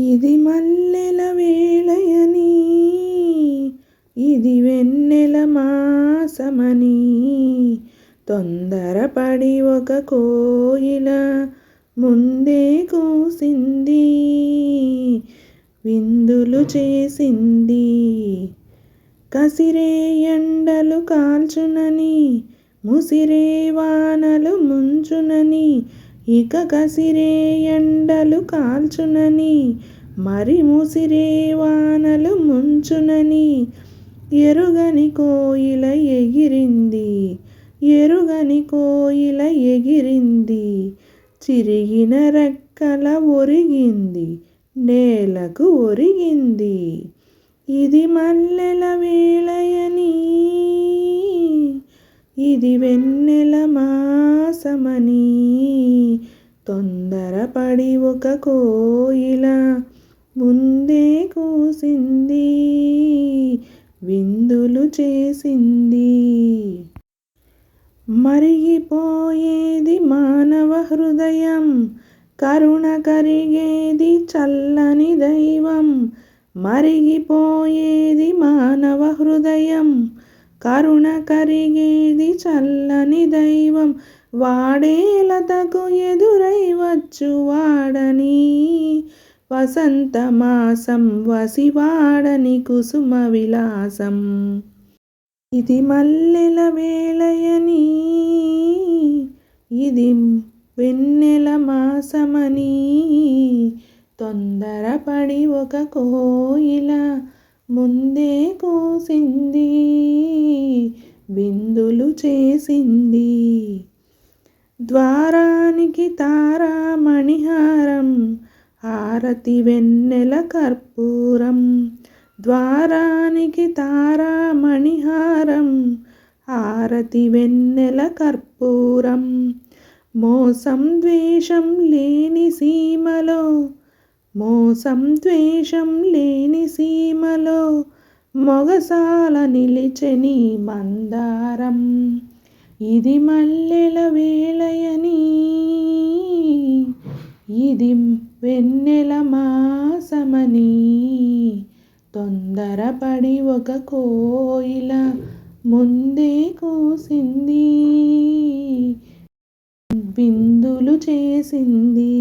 ఇది మల్లెల వేళయని, ఇది వెన్నెల మాసమని, తొందరపడి ఒక కోయిల ముందే కూసింది, విందులు చేసింది. కసిరే ఎండలు కాల్చునని, ముసిరే వానలు ముంచునని, ఇక కసిరే ఎండలు కాల్చునని, మరి ముసిరే వానలు ముంచునని, ఎరుగని కోయిల ఎగిరింది, ఎరుగని కోయిల ఎగిరింది, చిరిగిన రెక్కల ఒరిగింది, నేలకు ఒరిగింది. ఇది మల్లెల వేళయని, ఇది వెన్నెల మాసమని, తొందరపడి ఒక కోయిల ముందే కూసింది, విందులు చేసింది. మరిగిపోయేది మానవ హృదయం, కరుణ కరిగేది చల్లని దైవం. మరిగిపోయేది మానవ హృదయం, కరుణ కరిగేది చల్లని దైవం. వాడే లతకు ఎదురై వచ్చు వాడని, వసంత మాసం వసివాడని కుసుమ విలాసం. ఇది మల్లెల వేళయని, ఇది వెన్నెల మాసమని, తొందరపడి ఒక కోయిల ముందే కూసింది, విందులు చేసింది. ద్వారానికి తారా మణిహారం, హారతి వెన్నెల కర్పూరం. ద్వారానికి తారా మణిహారం, హారతి వెన్నెల కర్పూరం. మోసం ద్వేషం లేని సీమలో, మోసం ద్వేషం లేని సీమలో, మొగసాల నిలిచెని మందారం. ఇది మల్లెల వేళయని, ఇది వెన్నెల మాసమని, తొందరపడి ఒక కోయిల ముందే కూసింది, విందులు చేసింది.